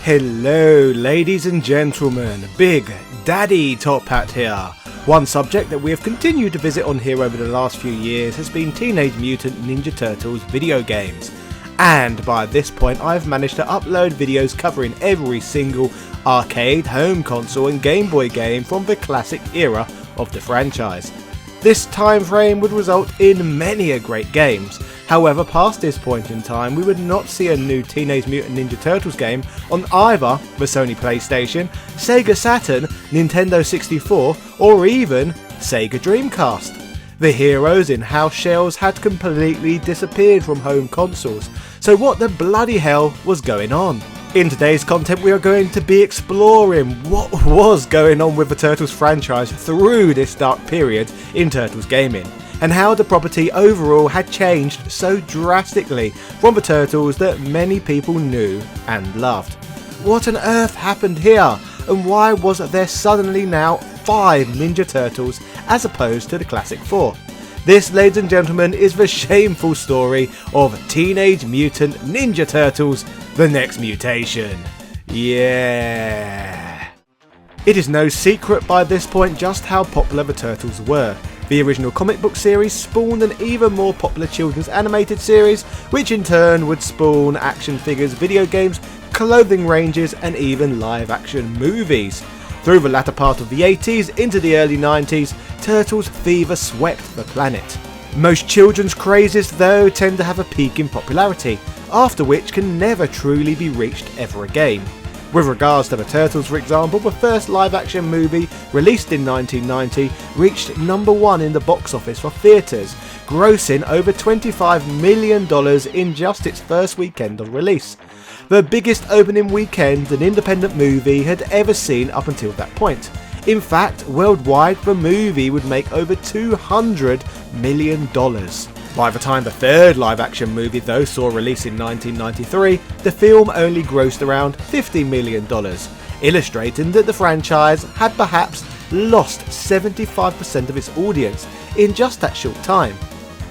Hello ladies and gentlemen, Big Daddy Top Hat here. One subject that we have continued to visit on here over the last few years has been Teenage Mutant Ninja Turtles video games. And by this point I've managed to upload videos covering every single arcade, home console and Game Boy game from the classic era of the franchise. This time frame would result in many a great games. However, past this point in time, we would not see a new Teenage Mutant Ninja Turtles game on either the Sony PlayStation, Sega Saturn, Nintendo 64, or even Sega Dreamcast. The heroes in house shells had completely disappeared from home consoles, so what the bloody hell was going on? In today's content we are going to be exploring what was going on with the Turtles franchise through this dark period in Turtles gaming, and how the property overall had changed so drastically from the Turtles that many people knew and loved. What on earth happened here, and why was there suddenly now 5 Ninja Turtles as opposed to the classic 4? This, ladies and gentlemen, is the shameful story of Teenage Mutant Ninja Turtles The Next Mutation. Yeah. It is no secret by this point just how popular the Turtles were. The original comic book series spawned an even more popular children's animated series, which in turn would spawn action figures, video games, clothing ranges, and even live action movies. Through the latter part of the 80s into the early 90s, Turtles fever swept the planet. Most children's crazes though tend to have a peak in popularity, after which can never truly be reached ever again. With regards to the Turtles, for example, the first live action movie, released in 1990, reached #1 in the box office for theatres, grossing over $25 million in just its first weekend of release. The biggest opening weekend an independent movie had ever seen up until that point. In fact, worldwide the movie would make over $200 million. By the time the third live action movie though saw release in 1993, the film only grossed around $50 million, illustrating that the franchise had perhaps lost 75% of its audience in just that short time.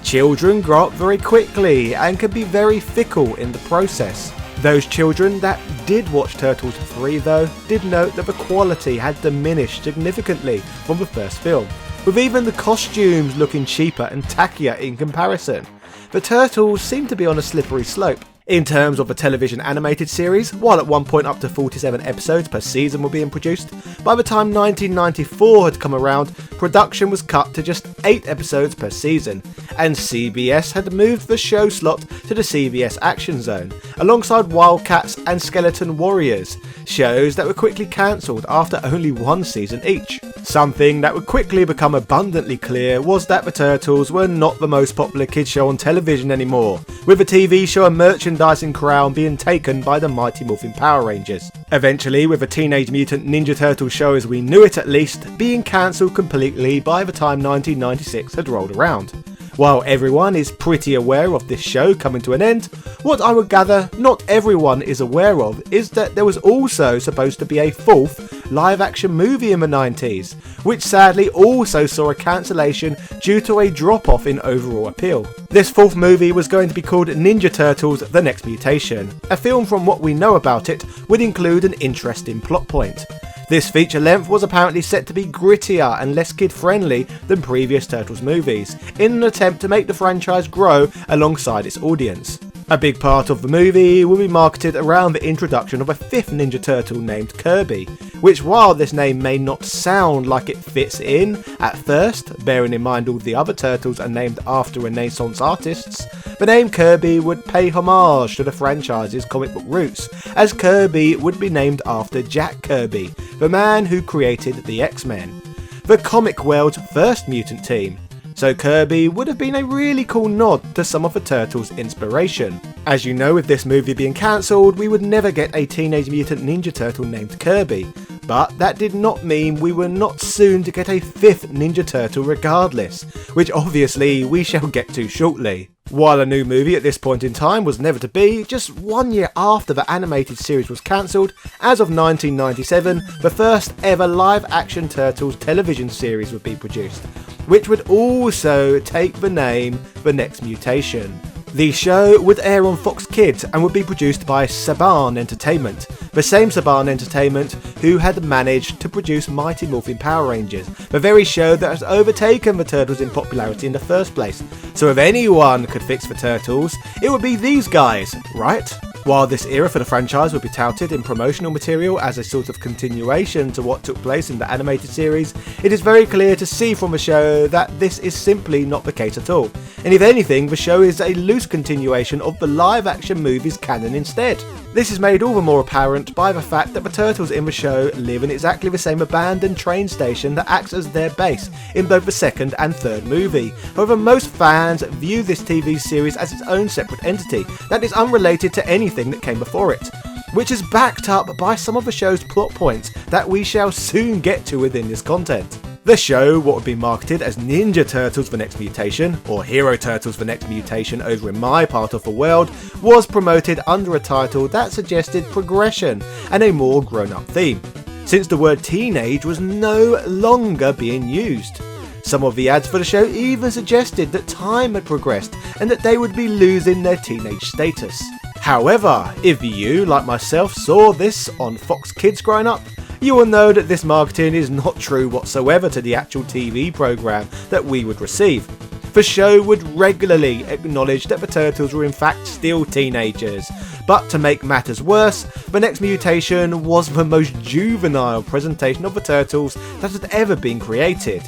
Children grow up very quickly and can be very fickle in the process. Those children that did watch Turtles 3 though did note that the quality had diminished significantly from the first film, with even the costumes looking cheaper and tackier in comparison. The Turtles seem to be on a slippery slope. In terms of the television animated series, while at one point up to 47 episodes per season were being produced, by the time 1994 had come around, production was cut to just 8 episodes per season, and CBS had moved the show slot to the CBS Action Zone, alongside Wildcats and Skeleton Warriors, shows that were quickly cancelled after only 1 season each. Something that would quickly become abundantly clear was that the Turtles were not the most popular kids show on television anymore, with the TV show and merchandising crown being taken by the Mighty Morphin Power Rangers. Eventually, with the Teenage Mutant Ninja Turtles show as we knew it at least, being cancelled completely by the time 1996 had rolled around. While everyone is pretty aware of this show coming to an end, what I would gather not everyone is aware of is that there was also supposed to be a 4th live action movie in the 90s, which sadly also saw a cancellation due to a drop off in overall appeal. This 4th movie was going to be called Ninja Turtles The Next Mutation. A film, from what we know about it, would include an interesting plot point. This feature length was apparently set to be grittier and less kid-friendly than previous Turtles movies, in an attempt to make the franchise grow alongside its audience. A big part of the movie will be marketed around the introduction of a 5th Ninja Turtle named Kirby, which, while this name may not sound like it fits in at first, bearing in mind all the other Turtles are named after Renaissance artists, the name Kirby would pay homage to the franchise's comic book roots, as Kirby would be named after Jack Kirby, the man who created the X-Men, the comic world's first mutant team. So Kirby would have been a really cool nod to some of the Turtles' inspiration. As you know, with this movie being cancelled, we would never get a Teenage Mutant Ninja Turtle named Kirby, but that did not mean we were not soon to get a 5th Ninja Turtle regardless, which obviously we shall get to shortly. While a new movie at this point in time was never to be, just 1 year after the animated series was cancelled, as of 1997, the first ever live action Turtles television series would be produced, which would also take the name The Next Mutation. The show would air on Fox Kids and would be produced by Saban Entertainment, the same Saban Entertainment who had managed to produce Mighty Morphin Power Rangers, the very show that has overtaken the Turtles in popularity in the first place. So if anyone could fix the Turtles, it would be these guys, right? While this era for the franchise would be touted in promotional material as a sort of continuation to what took place in the animated series, it is very clear to see from the show that this is simply not the case at all. And if anything, the show is a loose continuation of the live-action movie's canon instead. This is made all the more apparent by the fact that the Turtles in the show live in exactly the same abandoned train station that acts as their base in both the second and third movie. However, most fans view this TV series as its own separate entity that is unrelated to anything that came before it, which is backed up by some of the show's plot points that we shall soon get to within this content. The show, what would be marketed as Ninja Turtles The Next Mutation, or Hero Turtles The Next Mutation over in my part of the world, was promoted under a title that suggested progression and a more grown-up theme, since the word teenage was no longer being used. Some of the ads for the show even suggested that time had progressed and that they would be losing their teenage status. However, if you, like myself, saw this on Fox Kids growing up, you will know that this marketing is not true whatsoever to the actual TV programme that we would receive. The show would regularly acknowledge that the Turtles were in fact still teenagers, but to make matters worse, The Next Mutation was the most juvenile presentation of the Turtles that had ever been created,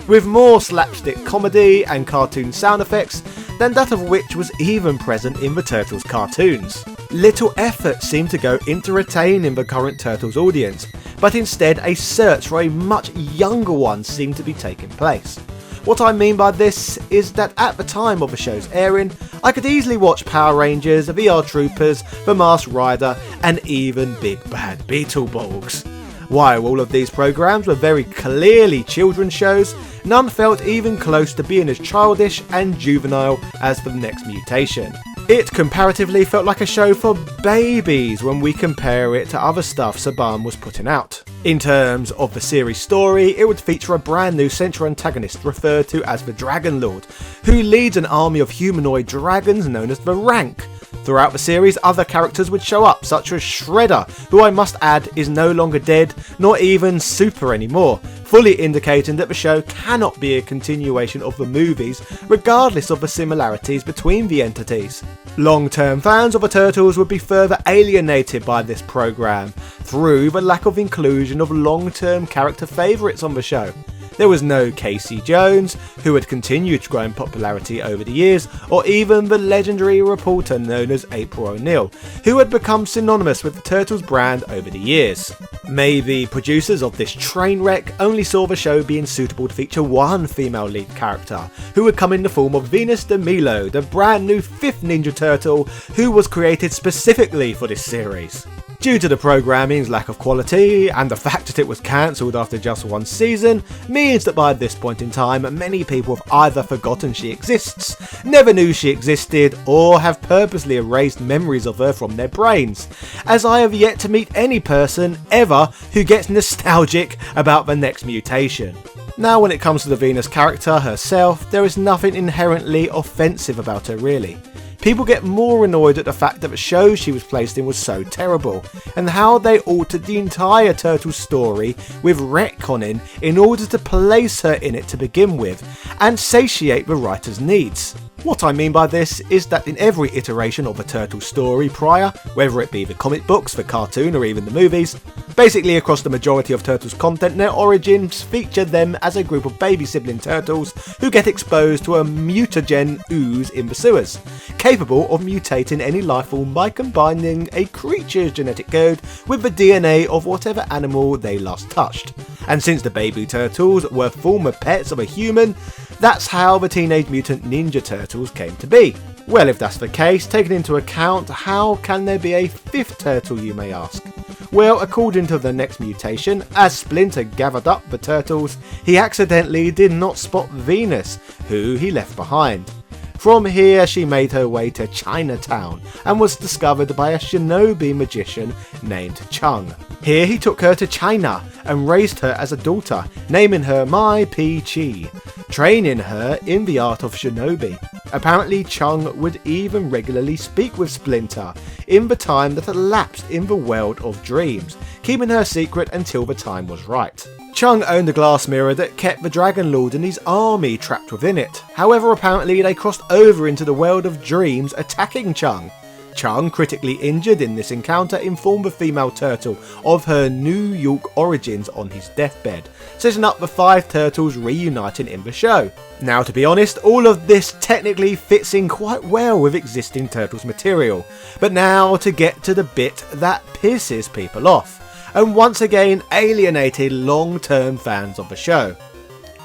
with more slapstick comedy and cartoon sound effects than that of which was even present in the Turtles cartoons. Little effort seemed to go into retaining the current Turtles audience, but instead a search for a much younger one seemed to be taking place. What I mean by this is that at the time of the show's airing, I could easily watch Power Rangers, VR Troopers, The Masked Rider, and even Big Bad Beetleborgs. While all of these programs were very clearly children's shows, none felt even close to being as childish and juvenile as The Next Mutation. It comparatively felt like a show for babies when we compare it to other stuff Saban was putting out. In terms of the series story, it would feature a brand new central antagonist referred to as the Dragonlord, who leads an army of humanoid dragons known as the Rank. Throughout the series, other characters would show up, such as Shredder, who I must add is no longer dead, nor even super anymore, fully indicating that the show cannot be a continuation of the movies, regardless of the similarities between the entities. Long-term fans of the Turtles would be further alienated by this program, through the lack of inclusion of long-term character favourites on the show. There was no Casey Jones, who had continued to grow in popularity over the years, or even the legendary reporter known as April O'Neil, who had become synonymous with the Turtles brand over the years. Maybe producers of this train wreck only saw the show being suitable to feature one female lead character, who would come in the form of Venus de Milo, the brand new 5th Ninja Turtle, who was created specifically for this series. Due to the programming's lack of quality, and the fact that it was cancelled after just one season, means that by this point in time, many people have either forgotten she exists, never knew she existed, or have purposely erased memories of her from their brains, as I have yet to meet any person ever who gets nostalgic about The Next Mutation. Now, when it comes to the Venus character herself, there is nothing inherently offensive about her really. People get more annoyed at the fact that the show she was placed in was so terrible, and how they altered the entire Turtles story with retconning in order to place her in it to begin with, and satiate the writer's needs. What I mean by this is that in every iteration of a Turtles story prior, whether it be the comic books, the cartoon, or even the movies, basically across the majority of Turtles content, their origins feature them as a group of baby sibling turtles who get exposed to a mutagen ooze in the sewers, capable of mutating any lifeform by combining a creature's genetic code with the DNA of whatever animal they last touched. And since the baby turtles were former pets of a human, that's how the Teenage Mutant Ninja Turtles came to be. Well, if that's the case, taking into account, how can there be a 5th turtle, you may ask? Well, according to The Next Mutation, as Splinter gathered up the turtles, he accidentally did not spot Venus, who he left behind. From here, she made her way to Chinatown and was discovered by a shinobi magician named Chung. Here he took her to China and raised her as a daughter, naming her Mai Pi Chi, training her in the art of shinobi. Apparently Chung would even regularly speak with Splinter in the time that elapsed in the world of dreams, keeping her secret until the time was right. Chung owned a glass mirror that kept the Dragonlord and his army trapped within it. However, apparently they crossed over into the world of dreams, attacking Chung. Chung, critically injured in this encounter, informed the female turtle of her New York origins on his deathbed, setting up the 5 turtles reuniting in the show. Now, to be honest, all of this technically fits in quite well with existing Turtles material, but now to get to the bit that pisses people off, and once again alienated long-term fans of the show.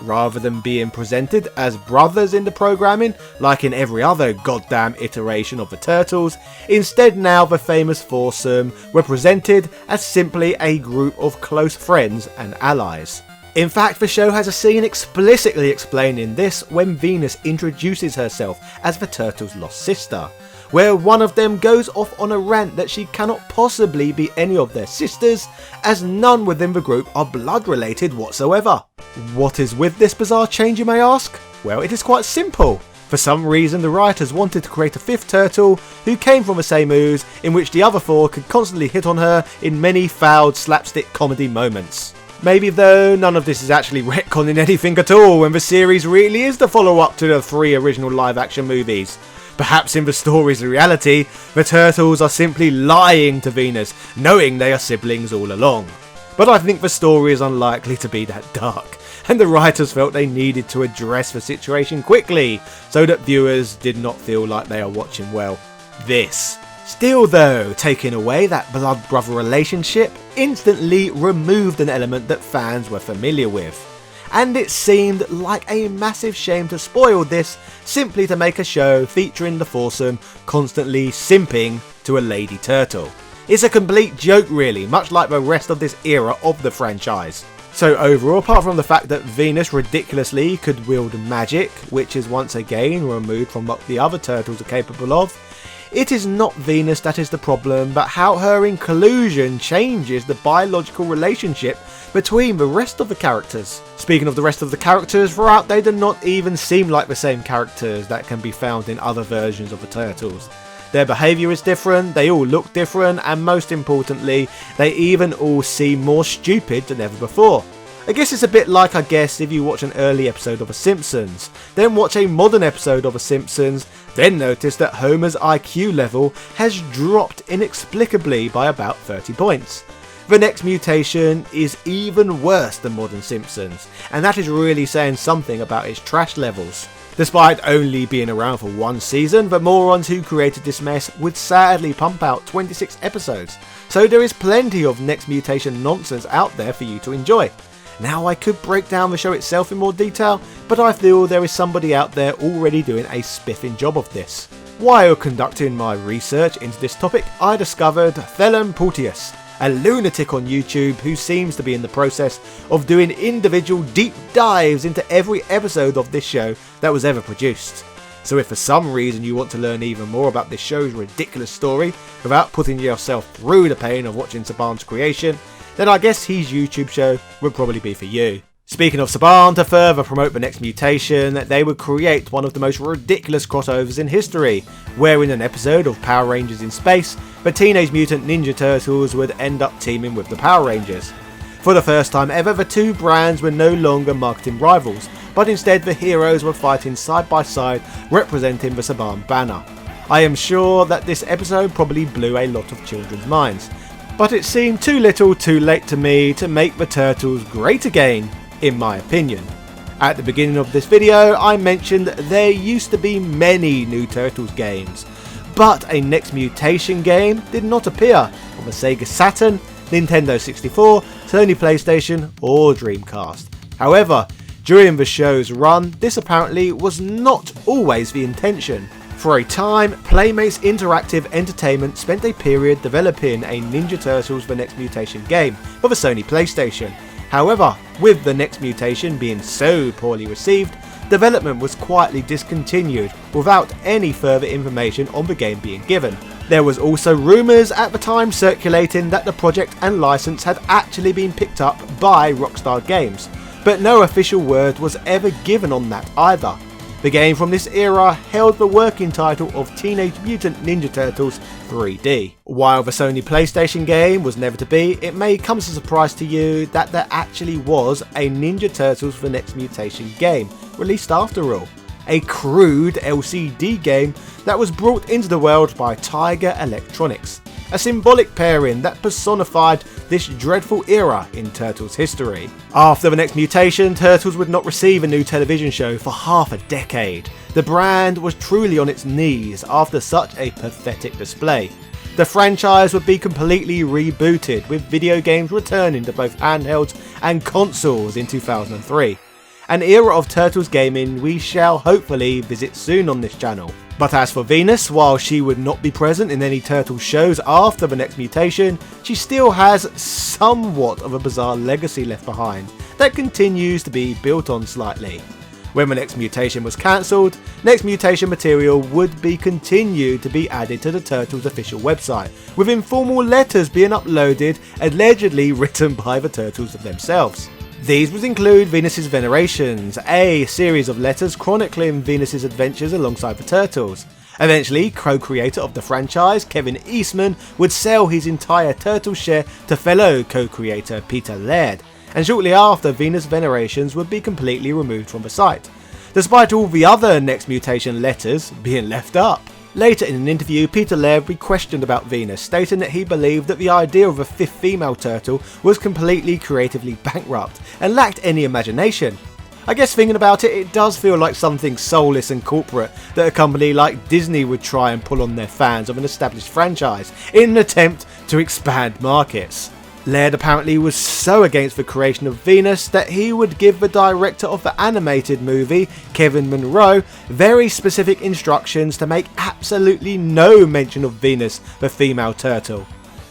Rather than being presented as brothers in the programming, like in every other goddamn iteration of the Turtles, instead now the famous foursome were presented as simply a group of close friends and allies. In fact, the show has a scene explicitly explaining this when Venus introduces herself as the Turtles' lost sister, where one of them goes off on a rant that she cannot possibly be any of their sisters, as none within the group are blood related whatsoever. What is with this bizarre change, you may ask? Well, it is quite simple. For some reason, the writers wanted to create a 5th turtle who came from the same ooze, in which the other 4 could constantly hit on her in many foul slapstick comedy moments. Maybe though, none of this is actually retconning anything at all, and the series really is the follow-up to the 3 original live-action movies. Perhaps in the story's reality, the Turtles are simply lying to Venus, knowing they are siblings all along. But I think the story is unlikely to be that dark, and the writers felt they needed to address the situation quickly, so that viewers did not feel like they are watching, well, this. Still though, taking away that blood brother relationship instantly removed an element that fans were familiar with. And it seemed like a massive shame to spoil this simply to make a show featuring the foursome constantly simping to a lady turtle. It's a complete joke really, much like the rest of this era of the franchise. So overall, apart from the fact that Venus ridiculously could wield magic, which is once again removed from what the other turtles are capable of, it is not Venus that is the problem, but how her inclusion changes the biological relationship between the rest of the characters. Speaking of the rest of the characters, throughout they do not even seem like the same characters that can be found in other versions of the Turtles. Their behaviour is different, they all look different, and most importantly, they even all seem more stupid than ever before. I guess it's a bit like, if you watch an early episode of The Simpsons, then watch a modern episode of The Simpsons, then notice that Homer's IQ level has dropped inexplicably by about 30 points. The Next Mutation is even worse than modern Simpsons, and that is really saying something about its trash levels. Despite only being around for 1 season, the morons who created this mess would sadly pump out 26 episodes, so there is plenty of Next Mutation nonsense out there for you to enjoy. Now, I could break down the show itself in more detail, but I feel there is somebody out there already doing a spiffing job of this. While conducting my research into this topic, I discovered Thelen Porteous, a lunatic on YouTube who seems to be in the process of doing individual deep dives into every episode of this show that was ever produced. So if for some reason you want to learn even more about this show's ridiculous story without putting yourself through the pain of watching Saban's creation, then I guess his YouTube show would probably be for you. Speaking of Saban, to further promote the Next Mutation, they would create one of the most ridiculous crossovers in history, where in an episode of Power Rangers in Space, the Teenage Mutant Ninja Turtles would end up teaming with the Power Rangers. For the first time ever, the two brands were no longer marketing rivals, but instead the heroes were fighting side by side, representing the Saban banner. I am sure that this episode probably blew a lot of children's minds, but it seemed too little too late to me to make the Turtles great again, in my opinion. At the beginning of this video, I mentioned that there used to be many new Turtles games, but a Next Mutation game did not appear on the Sega Saturn, Nintendo 64, Sony PlayStation or Dreamcast. However, during the show's run, this apparently was not always the intention. For a time, Playmates Interactive Entertainment spent a period developing a Ninja Turtles The Next Mutation game for the Sony PlayStation. However, with The Next Mutation being so poorly received, development was quietly discontinued without any further information on the game being given. There was also rumours at the time circulating that the project and license had actually been picked up by Rockstar Games, but no official word was ever given on that either. The game from this era held the working title of Teenage Mutant Ninja Turtles 3D. While the Sony PlayStation game was never to be, it may come as a surprise to you that there actually was a Ninja Turtles The Next Mutation game, released after all. A crude LCD game that was brought into the world by Tiger Electronics. A symbolic pairing that personified this dreadful era in Turtles history. After The Next Mutation, Turtles would not receive a new television show for half a decade. The brand was truly on its knees after such a pathetic display. The franchise would be completely rebooted, with video games returning to both handhelds and consoles in 2003. An era of Turtles gaming we shall hopefully visit soon on this channel. But as for Venus, while she would not be present in any Turtles shows after The Next Mutation, she still has somewhat of a bizarre legacy left behind that continues to be built on slightly. When The Next Mutation was cancelled, Next Mutation material would be continued to be added to the Turtles official website, with informal letters being uploaded allegedly written by the Turtles themselves. These would include Venus's Venerations, a series of letters chronicling Venus's adventures alongside the Turtles. Eventually, co-creator of the franchise, Kevin Eastman, would sell his entire Turtles share to fellow co-creator Peter Laird, and shortly after, Venus Venerations would be completely removed from the site, despite all the other Next Mutation letters being left up. Later in an interview, Peter Laird would be questioned about Venus, stating that he believed that the idea of a fifth female turtle was completely creatively bankrupt and lacked any imagination. I guess thinking about it, it does feel like something soulless and corporate that a company like Disney would try and pull on their fans of an established franchise in an attempt to expand markets. Laird apparently was so against the creation of Venus that he would give the director of the animated movie, Kevin Munro, very specific instructions to make absolutely no mention of Venus, the female turtle.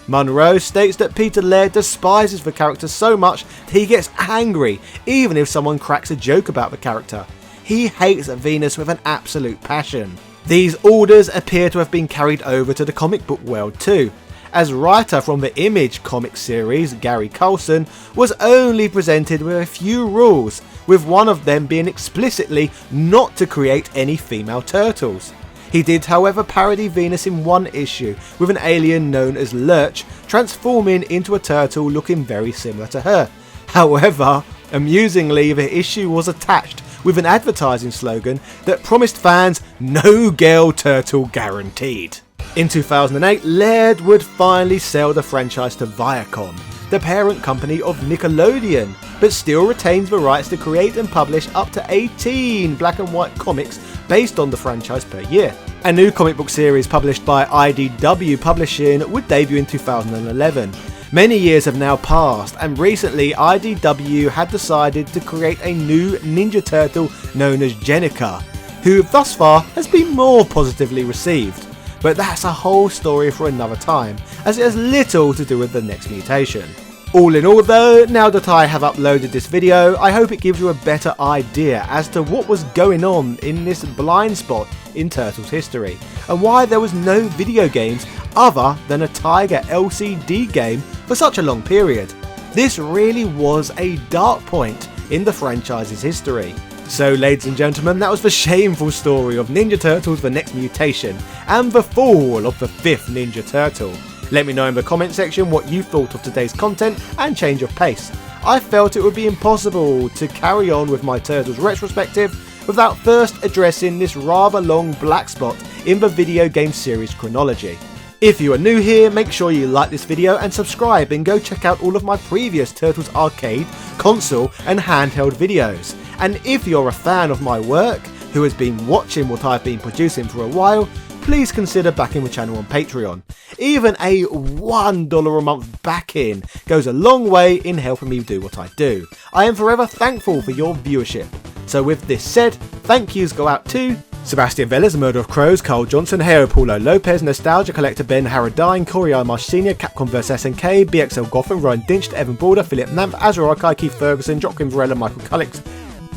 Munro states that Peter Laird despises the character so much that he gets angry even if someone cracks a joke about the character. He hates Venus with an absolute passion. These orders appear to have been carried over to the comic book world too, as writer from the Image comic series, Gary Coulson, was only presented with a few rules, with one of them being explicitly not to create any female turtles. He did, however, parody Venus in one issue, with an alien known as Lurch transforming into a turtle looking very similar to her. However, amusingly, the issue was attached with an advertising slogan that promised fans "No Girl Turtle Guaranteed." In 2008, Laird would finally sell the franchise to Viacom, the parent company of Nickelodeon, but still retains the rights to create and publish up to 18 black and white comics based on the franchise per year. A new comic book series published by IDW Publishing would debut in 2011. Many years have now passed, and recently IDW had decided to create a new Ninja Turtle known as Jennika, who thus far has been more positively received. But that's a whole story for another time, as it has little to do with The Next Mutation. All in all though, now that I have uploaded this video, I hope it gives you a better idea as to what was going on in this blind spot in Turtles history, and why there was no video games other than a Tiger LCD game for such a long period. This really was a dark point in the franchise's history. So ladies and gentlemen, that was the shameful story of Ninja Turtles The Next Mutation and the fall of the 5th Ninja Turtle. Let me know in the comment section what you thought of today's content and change of pace. I felt it would be impossible to carry on with my Turtles retrospective without first addressing this rather long black spot in the video game series chronology. If you are new here, make sure you like this video and subscribe, and go check out all of my previous Turtles arcade, console and handheld videos. And if you're a fan of my work, who has been watching what I've been producing for a while, please consider backing the channel on Patreon. Even a $1 a month backing goes a long way in helping me do what I do. I am forever thankful for your viewership. So with this said, thank yous go out to Sebastian Velez, Murder of Crows, Carl Johnson, Hero Paulo Lopez, Nostalgia Collector Ben Haradine, Corey I. Marsh Sr., Capcom vs SNK, BXL Gotham, Ryan Dinch, Evan Border, Philip Namp, Azra Arkai, Keith Ferguson, Joaquin Varela, Michael Cullix,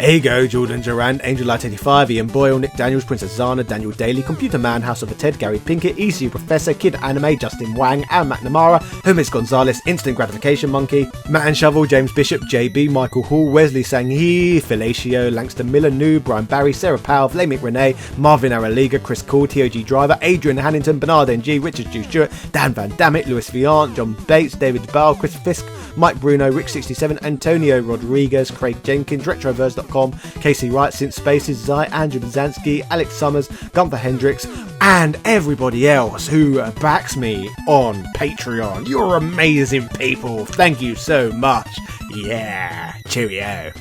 Ego, Jordan Durant, Angel Light 85, Ian Boyle, Nick Daniels, Princess Zana, Daniel Daly, Computer Man, House of a Ted, Gary Pinkett, ECU Professor, Kid Anime, Justin Wang, Aaron McNamara, Hermes Gonzalez, Instant Gratification Monkey, Matt and Shovel, James Bishop, JB, Michael Hall, Wesley Sanghi, Felicio, Langston Miller, Noob, Brian Barry, Sarah Powell, Vladimir Renee, Marvin Araliga, Chris Call, TOG Driver, Adrian Hannington, Bernard NG, Richard G. Stewart, Dan Van Dammit, Louis Viant, John Bates, David Bell, Chris Fisk, Mike Bruno, Rick67, Antonio Rodriguez, Craig Jenkins, Retroverse.com, Casey Wright, Synth Spaces, Zai, Andrew Bazansky, Alex Summers, Gunther Hendricks, and everybody else who backs me on Patreon. You're amazing people. Thank you so much. Yeah. Cheerio.